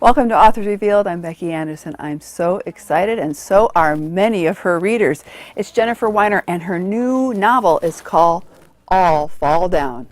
Welcome to Authors Revealed. I'm Becky Anderson. I'm so excited, and so are many of her readers. It's Jennifer Weiner, and her new novel is called All Fall Down.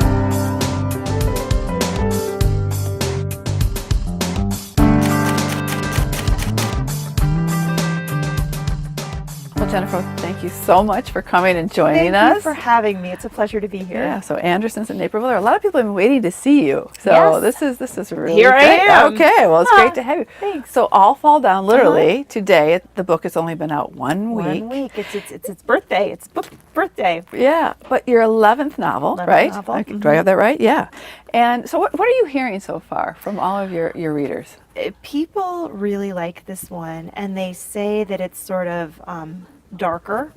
Well, Jennifer, thank you so much for coming and joining us. Thank you for having me. It's a pleasure to be here. Yeah, so Anderson's in Naperville. There are a lot of people have been waiting to see you. So yes. this is really here great. I am. Okay, well, it's great to have you. Thanks. So All Fall Down, literally, today, the book has only been out 1 week. 1 week. It's its birthday. It's book birthday. Yeah, but your 11th novel, 11th right? novel. Okay, do I have that right? Yeah. And so what are you hearing so far from all of your readers? People really like this one, and they say that it's sort of darker,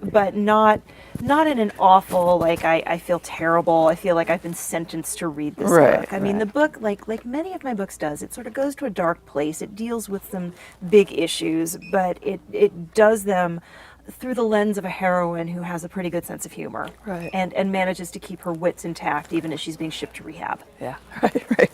but not in an awful, like I feel terrible, I feel like I've been sentenced to read this book. I mean, the book, like many of my books does, it sort of goes to a dark place. It deals with some big issues, but it does them through the lens of a heroine who has a pretty good sense of humor, and manages to keep her wits intact even as she's being shipped to rehab. Yeah, right.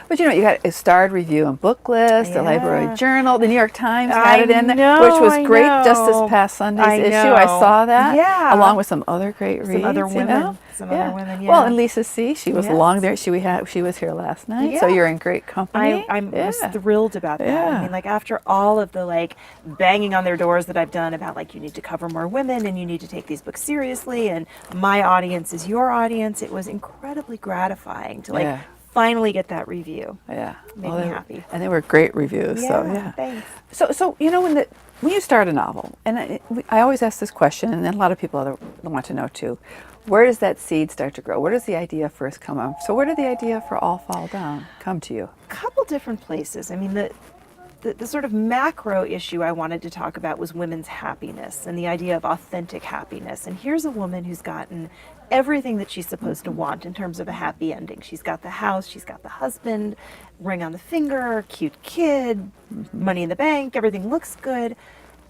But you got a starred review and book list, the Library Journal, the New York Times had it in there, which was great just this past Sunday's issue. I saw that, along with some other great reads. Some other women, yeah. Well, and Lisa C., she was along there. She was here last night, so you're in great company. I was thrilled about that. I mean, like, after all of the banging on their doors that I've done about you need to cover more women and you need to take these books seriously, and my audience is your audience, it was incredibly gratifying to finally get that review. Yeah, made me happy. And they were great reviews. Thanks. So when you start a novel, and I always ask this question, and then a lot of people want to know too, where does that seed start to grow? Where does the idea first come up? So where did the idea for All Fall Down come to you? A couple different places. I mean, the sort of macro issue I wanted to talk about was women's happiness and the idea of authentic happiness. And here's a woman who's gotten everything that she's supposed to want in terms of a happy ending. She's got the house, she's got the husband, ring on the finger, cute kid, money in the bank, everything looks good.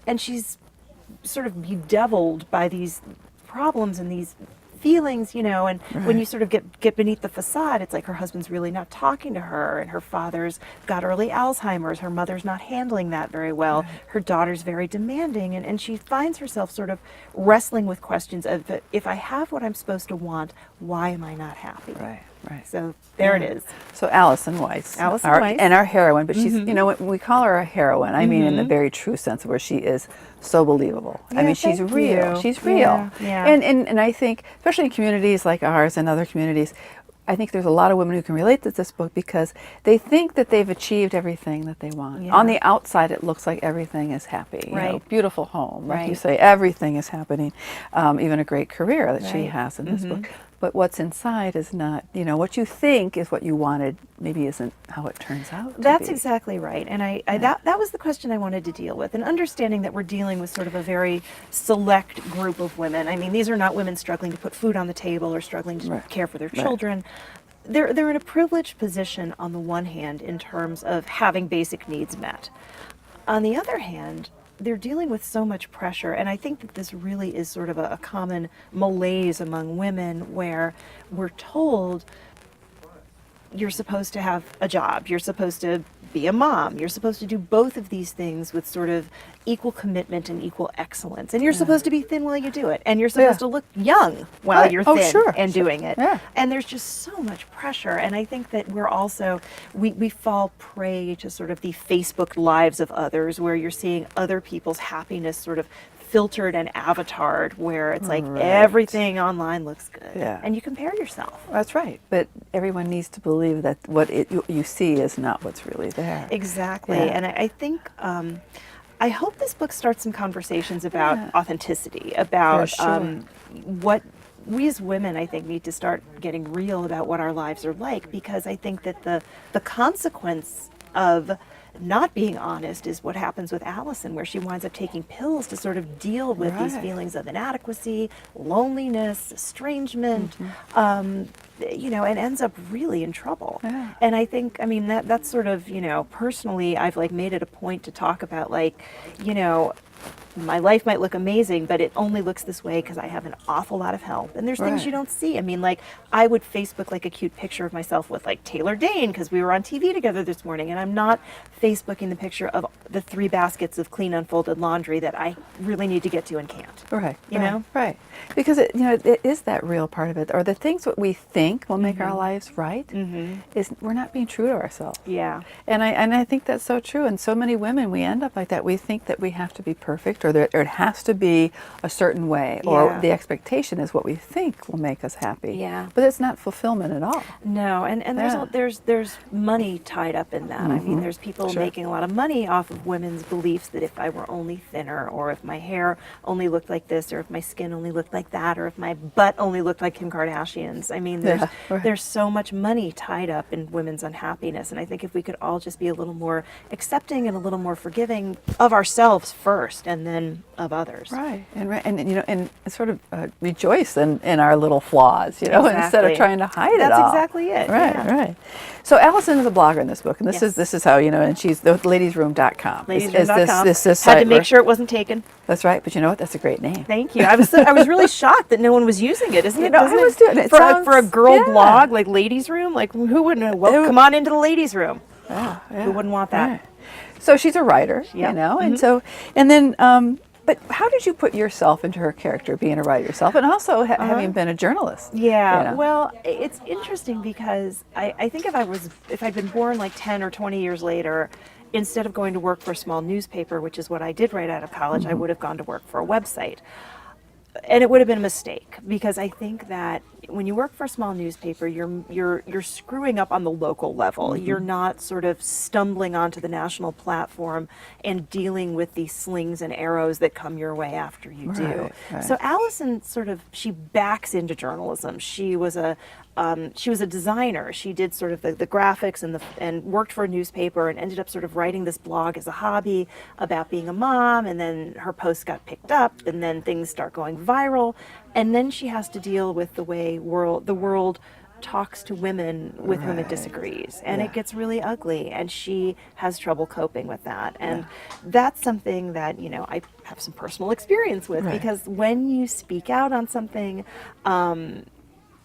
And she's sort of bedeviled by these problems and these feelings, and when you sort of get beneath the facade, it's like her husband's really not talking to her, and her father's got early Alzheimer's, her mother's not handling that very well, her daughter's very demanding, and she finds herself sort of wrestling with questions of, if I have what I'm supposed to want, why am I not happy? Right. So there it is. So Alison Weiss. And our heroine, but she's, when we call her a heroine, I mean in the very true sense where she is so believable. I mean, she's real. She's real. Yeah. And I think, especially in communities like ours and other communities, I think there's a lot of women who can relate to this book because they think that they've achieved everything that they want. Yeah. On the outside, it looks like everything is happy. Beautiful home. Like you say, everything is happening. Even a great career that she has in this book. But what's inside is not, what you think is what you wanted, maybe isn't how it turns out. That's exactly right. And that was the question I wanted to deal with. And understanding that we're dealing with sort of a very select group of women. I mean, these are not women struggling to put food on the table or struggling to care for their children. They're in a privileged position on the one hand in terms of having basic needs met. On the other hand, they're dealing with so much pressure, and I think that this really is sort of a common malaise among women where we're told you're supposed to have a job, you're supposed to be a mom, you're supposed to do both of these things with sort of equal commitment and equal excellence, and you're supposed to be thin while you do it, and you're supposed to look young while you're thin and doing it. And there's just so much pressure, and I think that we're also, we fall prey to sort of the Facebook lives of others where you're seeing other people's happiness sort of filtered and avatared, where it's like everything online looks good, and you compare yourself. That's right, but everyone needs to believe that what you see is not what's really there. Exactly, and I think I hope this book starts some conversations about authenticity, about what we as women, I think, need to start getting real about what our lives are like, because I think that the consequence of not being honest is what happens with Alison, where she winds up taking pills to sort of deal with these feelings of inadequacy, loneliness, estrangement, and ends up really in trouble. And I think, that's sort of, personally, I've made it a point to talk about, my life might look amazing, but it only looks this way because I have an awful lot of help. And there's things you don't see. I mean, like, I would Facebook like a cute picture of myself with like Taylor Dane because we were on TV together this morning, and I'm not Facebooking the picture of the 3 baskets of clean unfolded laundry that I really need to get to and can't. Right. You know? Right. Because it is that real part of it, or the things that we think will make our lives right, is we're not being true to ourselves. Yeah. And I think that's so true. And so many women, we end up like that. We think that we have to be perfect, or it has to be a certain way, or the expectation is what we think will make us happy. Yeah. But it's not fulfillment at all. No, and there's money tied up in that. I mean, there's people making a lot of money off of women's beliefs that if I were only thinner, or if my hair only looked like this, or if my skin only looked like that, or if my butt only looked like Kim Kardashian's. I mean, there's so much money tied up in women's unhappiness, and I think if we could all just be a little more accepting and a little more forgiving of ourselves first, and then of others. Right, and sort of rejoice in our little flaws, instead of trying to hide it all. That's exactly it. Right. So Allison is a blogger in this book, and this is how, and she's the ladiesroom.com. Ladiesroom.com. Had to make sure it wasn't taken. That's right, but you know what? That's a great name. Thank you. I was really shocked that no one was using it. Isn't it? I was doing it for a girl blog, like Ladies Room. Like, who wouldn't? Well, come on into the Ladies Room. Who wouldn't want that? Right. So she's a writer, and then. But how did you put yourself into her character, being a writer yourself, and also having been a journalist? Yeah, well, it's interesting because I think if I'd been born like 10 or 20 years later, instead of going to work for a small newspaper, which is what I did right out of college, I would have gone to work for a website. And it would have been a mistake, because I think that when you work for a small newspaper, you're screwing up on the local level. You're not sort of stumbling onto the national platform and dealing with the slings and arrows that come your way after you do. Right. So Allison she backs into journalism. She was a designer. She did sort of the graphics and worked for a newspaper, and ended up sort of writing this blog as a hobby about being a mom, and then her posts got picked up, and then things start going viral, and then she has to deal with the way the world talks to women with whom it disagrees, and it gets really ugly, and she has trouble coping with that. And that's something that I have some personal experience with, because when you speak out on something,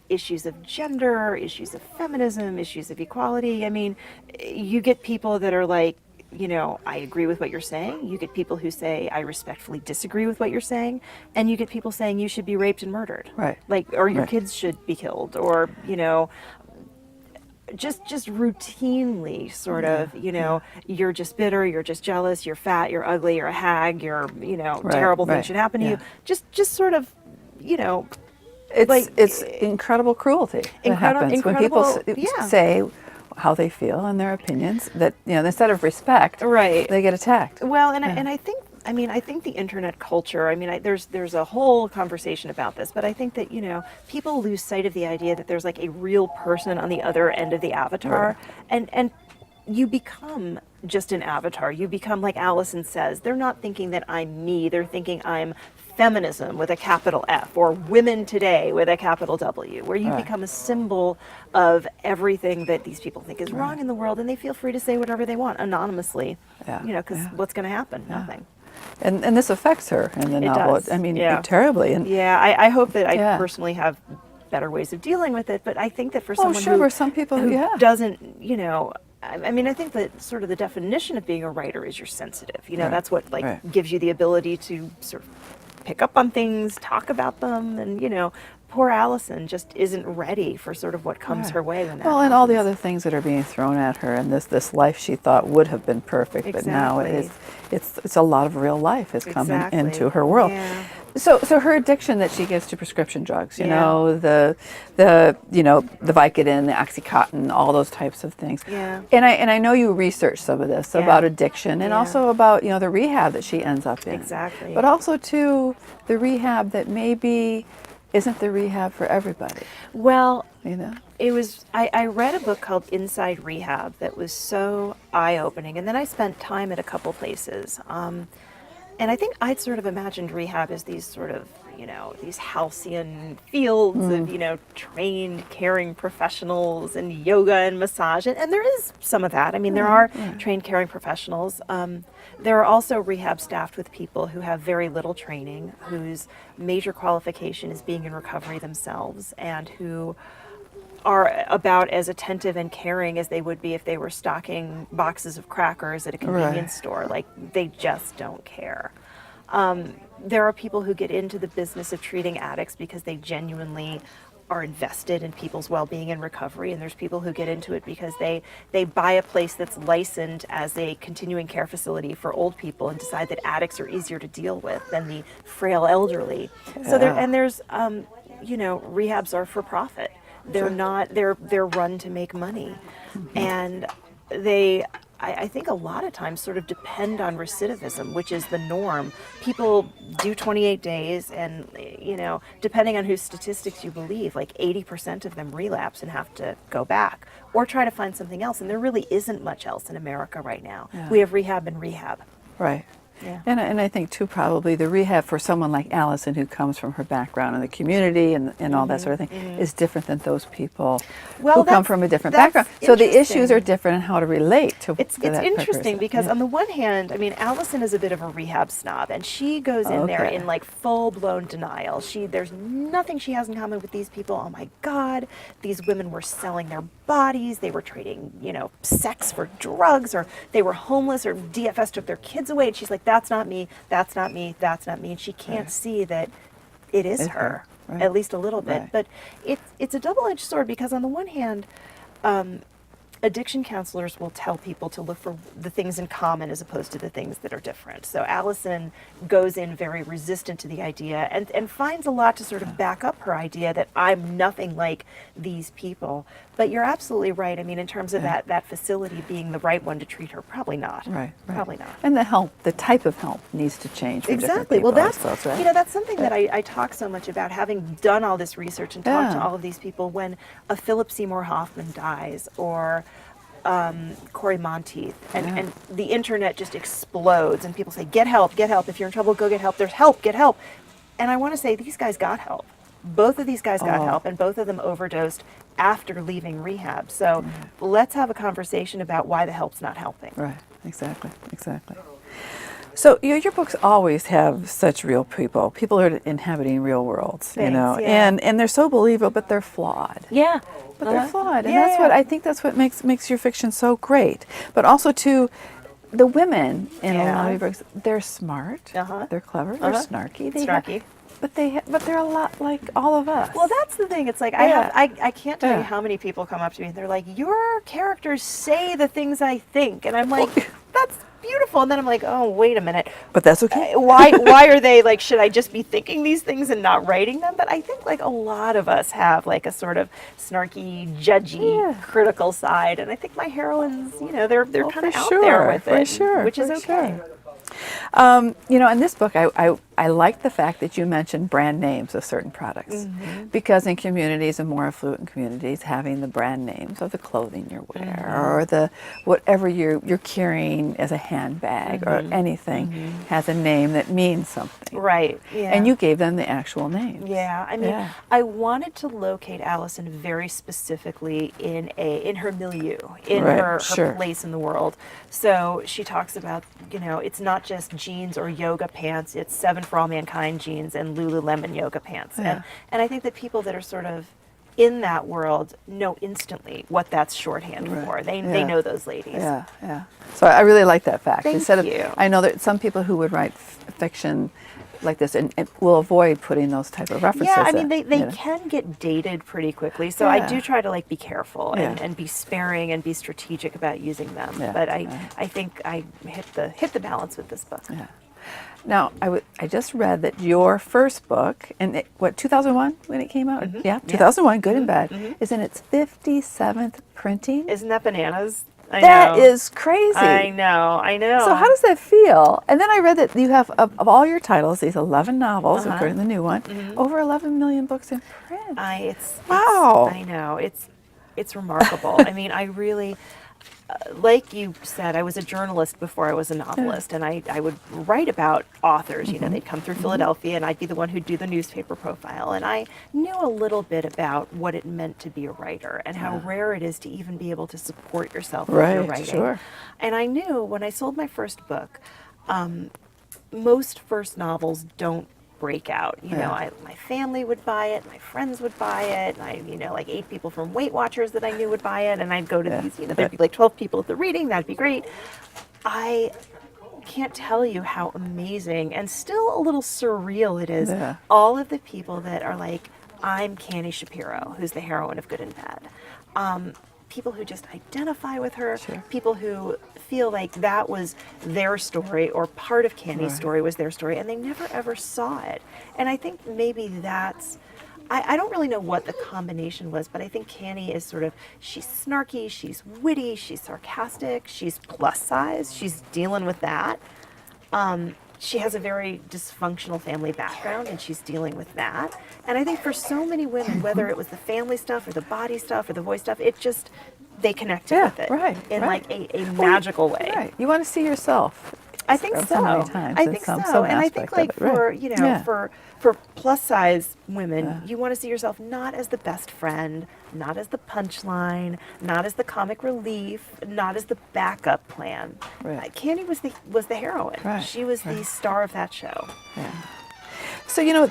issues of gender, issues of feminism, issues of equality, I mean, you get people that are like, I agree with what you're saying. You get people who say, I respectfully disagree with what you're saying. And you get people saying you should be raped and murdered. Right. Or your kids should be killed, or, just routinely sort of, you're just bitter, you're just jealous, you're fat, you're ugly, you're a hag, you're, terrible things should happen to you. Just sort of, it's incredible cruelty that happens when people say how they feel and their opinions, that instead of respect, they get attacked. Well, and I think the internet culture, there's a whole conversation about this, but I think that people lose sight of the idea that there's like a real person on the other end of the avatar, and you become just an avatar. You become, like Allison says, they're not thinking that I'm me, they're thinking I'm feminism with a capital F, or women today with a capital W, where you become a symbol of everything that these people think is wrong in the world, and they feel free to say whatever they want anonymously, because what's going to happen? Nothing. And this affects her in the novel. Does. Terribly. And I hope that I personally have better ways of dealing with it, but I think that for someone who some people doesn't, I think that sort of the definition of being a writer is you're sensitive. That's what gives you the ability to sort of pick up on things, talk about them, and poor Allison just isn't ready for sort of what comes her way when that happens. And all the other things that are being thrown at her, and this life she thought would have been perfect, but now it's a lot of real life is coming into her world. Yeah. So her addiction that she gets to prescription drugs, the Vicodin, the Oxycontin, all those types of things. Yeah. And I know you researched some of this about addiction, and also about the rehab that she ends up in. Exactly. But also too the rehab that maybe isn't the rehab for everybody. Well, it was. I read a book called Inside Rehab that was so eye-opening, and then I spent time at a couple places. And I think I'd sort of imagined rehab as these sort of, these halcyon fields of, trained, caring professionals and yoga and massage. And there is some of that. I mean, there are trained, caring professionals. There are also rehab staffed with people who have very little training, whose major qualification is being in recovery themselves, and who are about as attentive and caring as they would be if they were stocking boxes of crackers at a convenience store. Like, they just don't care. There are people who get into the business of treating addicts because they genuinely are invested in people's well-being and recovery, and there's people who get into it because they buy a place that's licensed as a continuing care facility for old people and decide that addicts are easier to deal with than the frail elderly. So there's rehabs are for profit. They're not, they're run to make money. And I think a lot of times sort of depend on recidivism, which is the norm. People do 28 days and, depending on whose statistics you believe, like 80% of them relapse and have to go back or try to find something else. And there really isn't much else in America right now. Yeah. We have rehab and rehab. Right. Yeah. And I think, too, probably the rehab for someone like Allison, who comes from her background in the community and all that sort of thing, is different than those people who come from a different background. So the issues are different in how to relate to It's interesting because on the one hand, I mean, Allison is a bit of a rehab snob, and she goes in there in like full-blown denial. There's nothing she has in common with these people. Oh my God, these women were selling their bodies. They were trading, sex for drugs, or they were homeless, or DFS took their kids away. And she's like, that's not me, that's not me, that's not me. And she can't see that it is her, at least a little bit. But it's a double-edged sword because on the one hand, addiction counselors will tell people to look for the things in common as opposed to the things that are different. So Allison goes in very resistant to the idea and finds a lot to sort of back up her idea that I'm nothing like these people. But you're absolutely right. I mean, in terms of that facility being the right one to treat her, probably not. Right. Probably not. And the type of help needs to change for different exactly. people, Well, that's right? That's something that I talk so much about, having done all this research and talked to all of these people. When a Philip Seymour Hoffman dies, or Corey Monteith, and the internet just explodes, and people say, get help, get help. If you're in trouble, go get help. There's help, get help. And I want to say, these guys got help. Both of these guys got help, and both of them overdosed after leaving rehab. So let's have a conversation about why the help's not helping. Right, exactly. So your books always have such real people. People are inhabiting real worlds, and they're so believable, but they're flawed. Yeah. But they're flawed, and that's what makes your fiction so great. But also, too, the women in a lot of your books, they're smart, they're clever, they're snarky. But they're a lot like all of us. Well, that's the thing. It's like I can't tell you how many people come up to me and they're like, your characters say the things I think, and I'm like, that's beautiful. And then I'm like, oh, wait a minute. But that's okay. Why are they like, should I just be thinking these things and not writing them? But I think like a lot of us have like a sort of snarky, judgy, critical side. And I think my heroines, they're kind of out there with it, which is okay. In this book, I like the fact that you mentioned brand names of certain products, because in communities and more affluent communities, having the brand names of the clothing you wear or the whatever you're carrying as a handbag or anything has a name that means something. Right. Yeah. And you gave them the actual names. Yeah. I mean, I wanted to locate Allison very specifically in her milieu, in her place in the world. So she talks about, it's not just jeans or yoga pants, it's 7 for All Mankind jeans and Lululemon yoga pants. And I think that people that are sort of in that world know instantly what that's shorthand for. They know those ladies. Yeah. So I really like that fact. Thank you. I know that some people who would write fiction like this and will avoid putting those type of references. Yeah, I mean, they can get dated pretty quickly, so I do try to like be careful and be sparing and be strategic about using them. But I think I hit the balance with this book. Yeah. Now, I just read that your first book, 2001 when it came out? 2001, Good and Bad, is in its 57th printing. Isn't that bananas? That is crazy. I know. So how does that feel? And then I read that you have, of all your titles, these 11 novels, including the new one, over 11 million books in print. Wow. I know. It's remarkable. I mean, I really... like you said, I was a journalist before I was a novelist, and I would write about authors. You know, they'd come through Philadelphia, and I'd be the one who'd do the newspaper profile. And I knew a little bit about what it meant to be a writer and how rare it is to even be able to support yourself with your writing. Sure. And I knew when I sold my first book, most first novels don't break out. You know, my family would buy it, my friends would buy it, and I, you know, like 8 people from Weight Watchers that I knew would buy it, and I'd go to these, you know, there'd be like 12 people at the reading, that'd be great. I can't tell you how amazing and still a little surreal it is. All of the people that are like, I'm Canny Shapiro, who's the heroine of Good and Bad. People who just identify with her, people who feel like that was their story or part of Candy's story was their story, and they never ever saw it. And I think maybe that's, I don't really know what the combination was, but I think Canny is sort of, she's snarky, she's witty, she's sarcastic, she's plus size, she's dealing with that. She has a very dysfunctional family background, and she's dealing with that. And I think for so many women, whether it was the family stuff or the body stuff or the voice stuff, it just, they connected with it in like a magical way. Right. You want to see yourself. I think so. Many times I think so. And I think like for, you know, for plus size women, you want to see yourself not as the best friend, not as the punchline, not as the comic relief, not as the backup plan. Candy was the heroine. She was the star of that show. So, you know,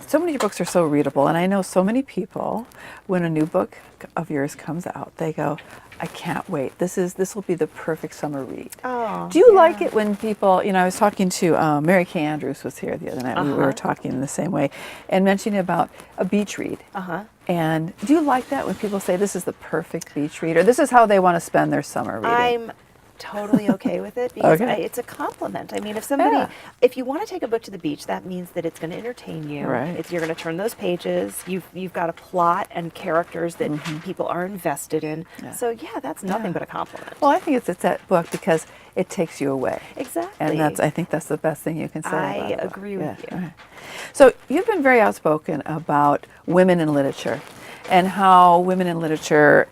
so many of your books are so readable, and I know so many people, when a new book of yours comes out, they go, I can't wait. This will be the perfect summer read. Do you like it when people, you know, I was talking to Mary Kay Andrews was here the other night. We were talking in the same way and mentioning about a beach read. And do you like that when people say this is the perfect beach read, or this is how they want to spend their summer reading? I'm totally okay with it because it's a compliment. I mean, if somebody, if you want to take a book to the beach, that means that it's going to entertain you. You're going to turn those pages. You've got a plot and characters that people are invested in. So yeah, that's nothing but a compliment. Well, I think it's that book because it takes you away. Exactly. And I think that's the best thing you can say about it. I agree with you. So you've been very outspoken about women in literature and how women in literature,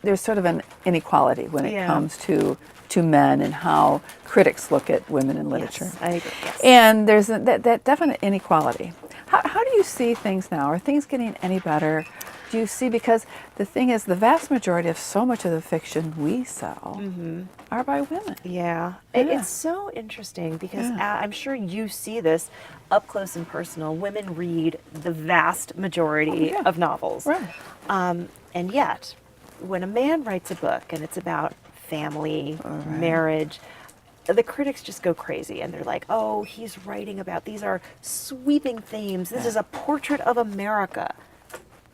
there's sort of an inequality when it comes to men and how critics look at women in literature. Yes, I agree. Yes. And there's that definite inequality. How do you see things now? Are things getting any better? Do you see, because the thing is, the vast majority of so much of the fiction we sell are by women. It's so interesting because I'm sure you see this up close and personal. Women read the vast majority of novels. And yet, when a man writes a book and it's about family, marriage, the critics just go crazy and they're like, oh, he's writing about, these are sweeping themes. This is a portrait of America.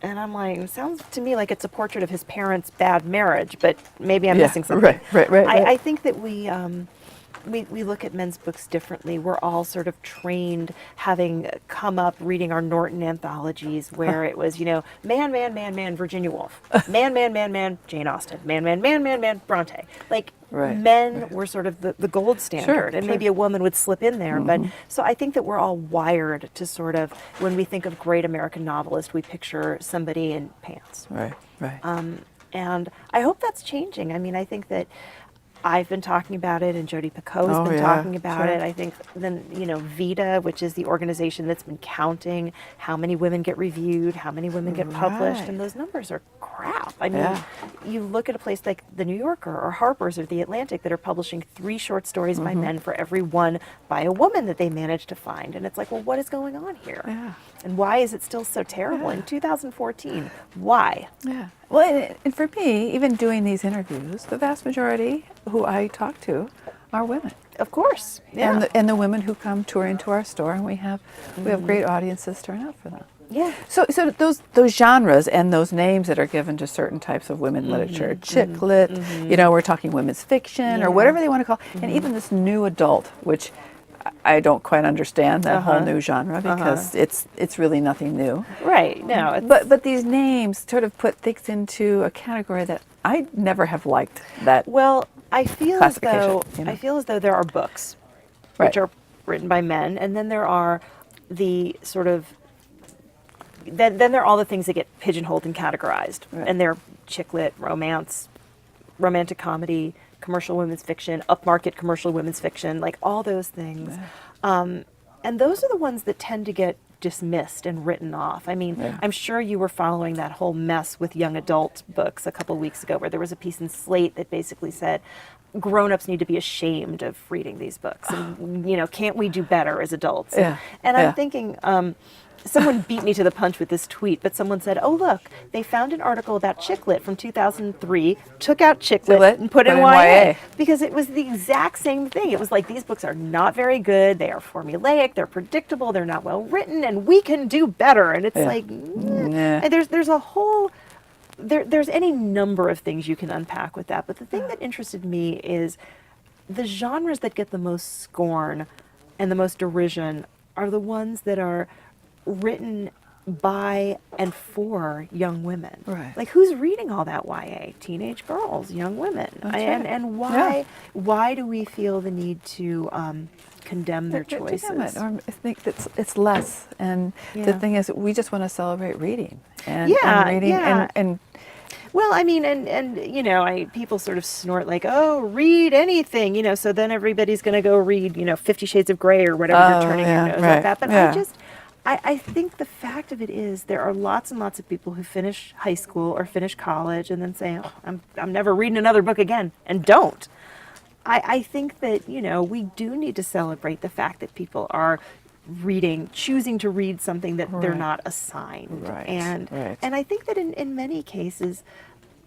And I'm like, it sounds to me like it's a portrait of his parents' bad marriage, but maybe I'm missing something. I think that we look at men's books differently. We're all sort of trained, having come up reading our Norton anthologies, where it was, you know, man, man, man, man, Virginia Woolf, man, man, man, man, Jane Austen, man, man, man, man, man, Bronte. Like men were sort of the gold standard, and maybe a woman would slip in there. But so I think that we're all wired to sort of, when we think of great American novelist, we picture somebody in pants. And I hope that's changing. I mean, I think that I've been talking about it, and Jodi Picoult's been talking about it. I think then, you know, Vita, which is the organization that's been counting how many women get reviewed, how many women get published, and those numbers are crap. I mean, you look at a place like the New Yorker or Harper's or the Atlantic that are publishing 3 short stories by men for every one by a woman that they manage to find, and it's like, well, what is going on here? And why is it still so terrible in 2014? Why? Well, and for me, even doing these interviews, the vast majority who I talk to are women. Of course. And the women who come touring to our store, and we have great audiences turn out for them. So those genres and those names that are given to certain types of women literature, chick lit, you know, we're talking women's fiction or whatever they want to call, and even this new adult, which I don't quite understand that whole new genre because it's really nothing new. No. But these names sort of put things into a category that I never have liked. That I feel as though there are books which are written by men, and then there are the sort of then there are all the things that get pigeonholed and categorized, and they're chick lit, romance, romantic comedy, commercial women's fiction, upmarket commercial women's fiction, like all those things. And those are the ones that tend to get dismissed and written off. I mean, I'm sure you were following that whole mess with young adult books a couple weeks ago, where there was a piece in Slate that basically said, grown-ups need to be ashamed of reading these books, and can't we do better as adults? And I'm thinking, someone beat me to the punch with this tweet, but someone said, oh look, they found an article about chick lit from 2003, took out chick lit and put in YA, because it was the exact same thing. It was like, these books are not very good, they are formulaic, they're predictable, they're not well written, and we can do better. And it's like, and there's a whole, there's any number of things you can unpack with that, but the thing that interested me is the genres that get the most scorn and the most derision are the ones that are written by and for young women. Right. Like, who's reading all that YA? Teenage girls, young women. And why do we feel the need to condemn their choices? Or I think that it's less. And the thing is, we just want to celebrate reading and reading and well, I mean, and people sort of snort like, oh, read anything, so then everybody's going to go read, 50 Shades of Grey or whatever you're turning your nose at that. But I think the fact of it is there are lots and lots of people who finish high school or finish college and then say, oh, I'm never reading another book again, and don't. I think that, we do need to celebrate the fact that people are choosing to read something that they're not assigned. And I think that in many cases,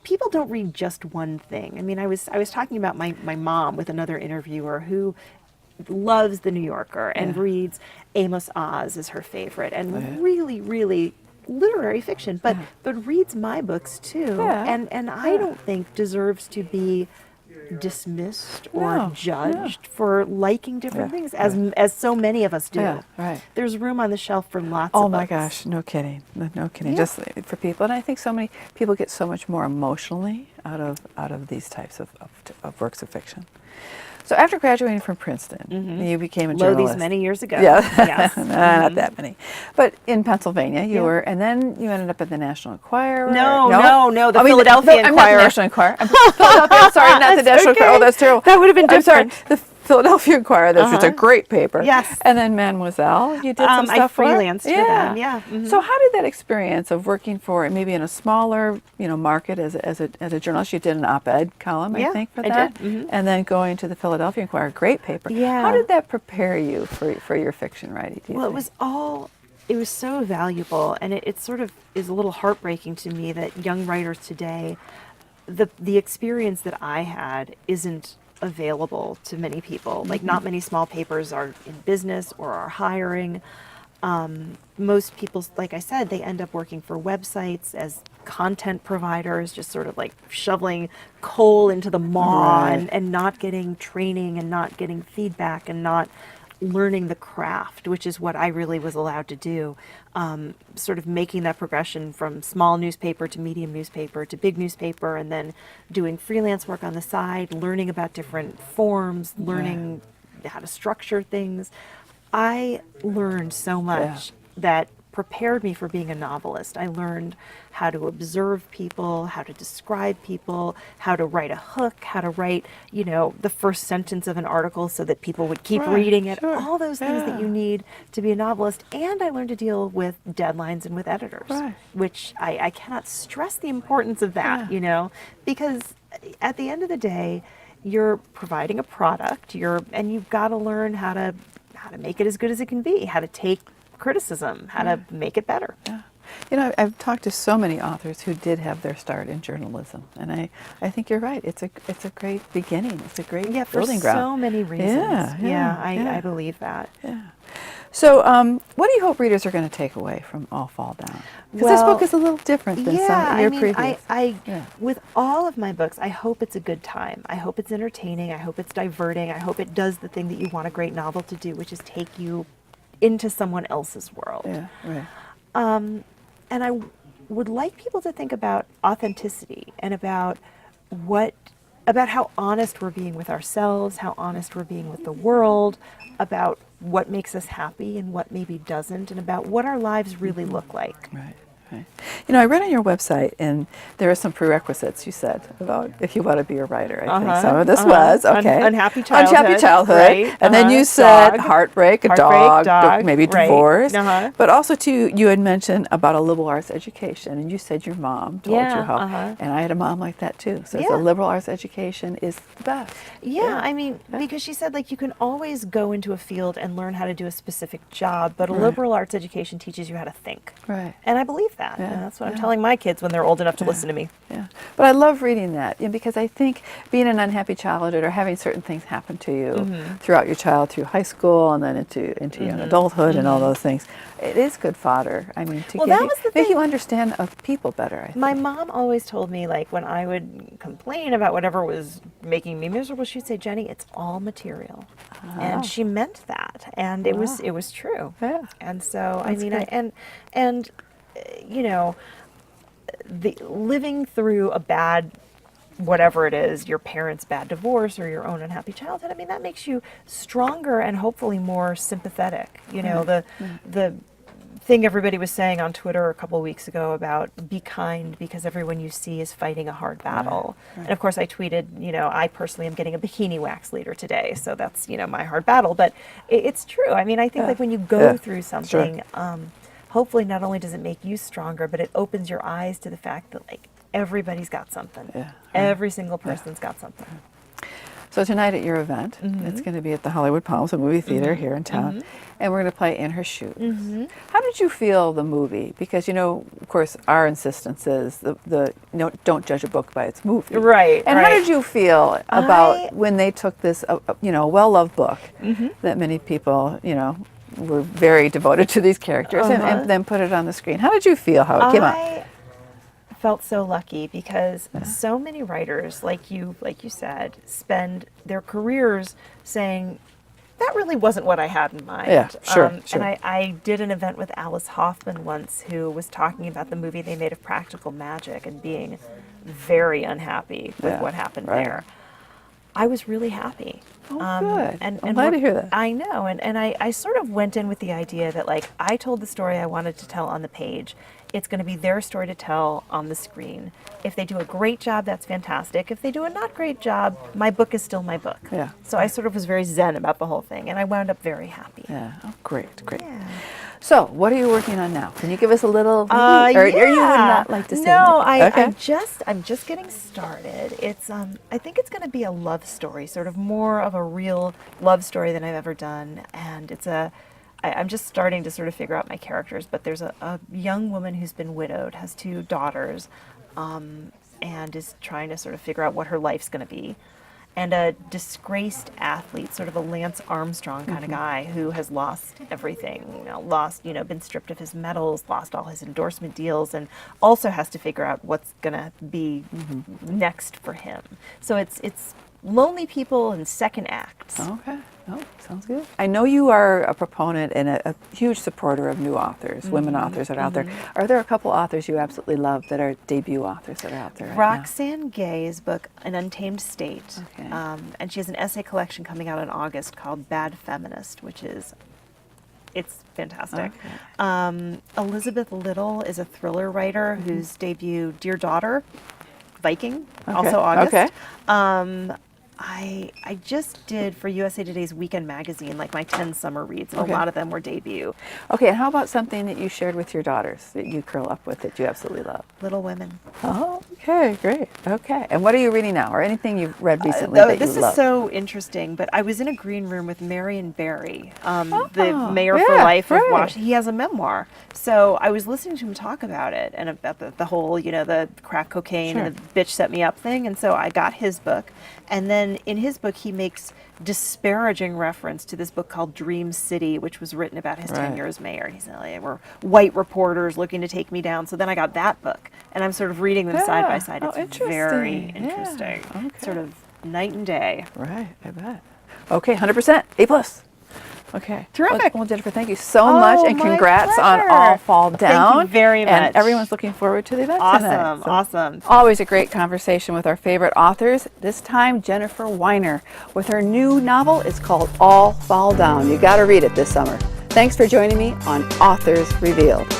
people don't read just one thing. I mean, I was talking about my mom with another interviewer who loves The New Yorker and reads Amos Oz as her favorite, and really, really literary fiction, but reads my books too, and I don't think deserves to be dismissed or judged for liking different things, as so many of us do. There's room on the shelf for lots of books. Oh my gosh, no kidding, no kidding. Just for people, and I think so many people get so much more emotionally out of these types of works of fiction. So after graduating from Princeton, you became a journalist. These many years ago. Yes. Not that many. But in Pennsylvania, you were, and then you ended up at the National Enquirer. No, the Philadelphia Inquirer. I'm not the National Enquirer. I'm Philadelphia, sorry, not the National Enquirer. Oh, that's terrible. That would have been different. I'm sorry, the Philadelphia Inquirer, that's a great paper. Yes. And then Mademoiselle, you did some stuff for. I freelanced for them, So how did that experience of working for, maybe in a smaller, market as a journalist, you did an op-ed column, I think, for that? Did. And then going to the Philadelphia Inquirer, great paper. How did that prepare you for your fiction writing? Well, it was so valuable, and it sort of is a little heartbreaking to me that young writers today, the experience that I had isn't available to many people. Like, not many small papers are in business or are hiring. Most people, like I said, they end up working for websites as content providers, just sort of like shoveling coal into the maw and not getting training and not getting feedback and not learning the craft, which is what I really was allowed to do. Sort of making that progression from small newspaper to medium newspaper to big newspaper, and then doing freelance work on the side, learning about different forms, learning how to structure things. I learned so much that prepared me for being a novelist. I learned how to observe people, how to describe people, how to write a hook, how to write, the first sentence of an article so that people would keep reading it. All those things that you need to be a novelist. And I learned to deal with deadlines and with editors, which I cannot stress the importance of that, because at the end of the day, you're providing a product, and you've got to learn how to make it as good as it can be, how to take criticism, how to make it better. I've talked to so many authors who did have their start in journalism, and I think you're right. It's a great beginning. It's a great building ground. For so many reasons. I believe that. So, what do you hope readers are going to take away from All Fall Down? Because this book is a little different than some of your previous. With all of my books, I hope it's a good time. I hope it's entertaining. I hope it's diverting. I hope it does the thing that you want a great novel to do, which is take you into someone else's world. And I would like people to think about authenticity and about how honest we're being with ourselves, how honest we're being with the world, about what makes us happy and what maybe doesn't, and about what our lives really look like. Right. You know, I read on your website, and there are some prerequisites you said about if you want to be a writer. I think some of this was okay. Unhappy childhood. Unhappy childhood, right. and then you said heartbreak, a dog, maybe right. divorce, but also too you had mentioned about a liberal arts education, and you said your mom told you how, and I had a mom like that too. So a liberal arts education is the best. Yeah, I mean, because she said like you can always go into a field and learn how to do a specific job, but a liberal arts education teaches you how to think. Right. And I believe that. And that's what I'm telling my kids when they're old enough to listen to me. Yeah. But I love reading that because I think being an unhappy childhood or having certain things happen to you throughout your through high school and then into young adulthood and all those things, it is good fodder. I mean, to make you understand of people better, I think. My mom always told me, like, when I would complain about whatever was making me miserable, she'd say, Jenny, it's all material. And she meant that. And it was true. Yeah. And so, That's I mean, good. and you know, living through a bad, whatever it is, your parents' bad divorce or your own unhappy childhood, I mean, that makes you stronger and hopefully more sympathetic. You know, the thing everybody was saying on Twitter a couple of weeks ago about be kind because everyone you see is fighting a hard battle. And of course I tweeted, you know, I personally am getting a bikini wax later today, so that's, you know, my hard battle. But it's true. I mean, I think like when you go through something, hopefully not only does it make you stronger, but it opens your eyes to the fact that like everybody's got something. Every single person's got something. So tonight at your event, it's going to be at the Hollywood Palms, a movie theater here in town, and we're going to play In Her Shoes. How did you feel the movie? Because, you know, of course, our insistence is don't judge a book by its movie. Right. And how did you feel about when they took this, you know, well-loved book that many people, you know, were very devoted to these characters and then put it on the screen? How did you feel how it came out? Felt so lucky because so many writers like you said spend their careers saying that really wasn't what I had in mind. And I did an event with Alice Hoffman once who was talking about the movie they made of Practical Magic and being very unhappy with what happened there. I was really happy. Good. And I'm glad to hear that. I know, and I sort of went in with the idea that like I told the story I wanted to tell on the page. It's going to be their story to tell on the screen. If they do a great job, that's fantastic. If they do a not great job, my book is still my book. So I sort of was very zen about the whole thing, and I wound up very happy. Oh, great. Yeah. So, what are you working on now? Can you give us a little, or you would not like to say? No, I'm just getting started. It's I think it's going to be a love story, sort of more of a real love story than I've ever done, and it's I'm just starting to sort of figure out my characters, but there's a young woman who's been widowed, has 2 daughters, and is trying to sort of figure out what her life's going to be. And a disgraced athlete, sort of a Lance Armstrong kind of guy who has lost everything, been stripped of his medals, lost all his endorsement deals, and also has to figure out what's going to be next for him. So it's lonely people in second acts. Okay. Oh, sounds good. I know you are a proponent and a huge supporter of new authors, women authors that are out there. Are there a couple authors you absolutely love that are debut authors that are out there right Roxane Gay's book, An Untamed State, and she has an essay collection coming out in August called Bad Feminist, it's fantastic. Elizabeth Little is a thriller writer whose debut, Dear Daughter, Viking, also August. I just did for USA Today's Weekend magazine like my 10 summer reads, and a lot of them were debut. Okay, and how about something that you shared with your daughters that you curl up with that you absolutely love? Little Women. Oh, okay, great. Okay, and what are you reading now, or anything you've read recently that you love? This is so interesting, but I was in a green room with Marion Barry, the mayor for life of Washington. He has a memoir. So I was listening to him talk about it and about the whole, you know, the crack cocaine and the bitch set me up thing. And so I got his book. And then in his book, he makes disparaging reference to this book called Dream City, which was written about his tenure as mayor. And he said, they were white reporters looking to take me down. So then I got that book, and I'm sort of reading them side by side. It's very interesting. Sort of night and day. Right, I bet. Okay, 100%, A+. Okay. Terrific. Well, Jennifer, thank you so much, and congrats on All Fall Down. Thank you very much. And everyone's looking forward to the event tonight. Awesome. Always a great conversation with our favorite authors. This time, Jennifer Weiner with her new novel. It's called All Fall Down. You got to read it this summer. Thanks for joining me on Authors Revealed.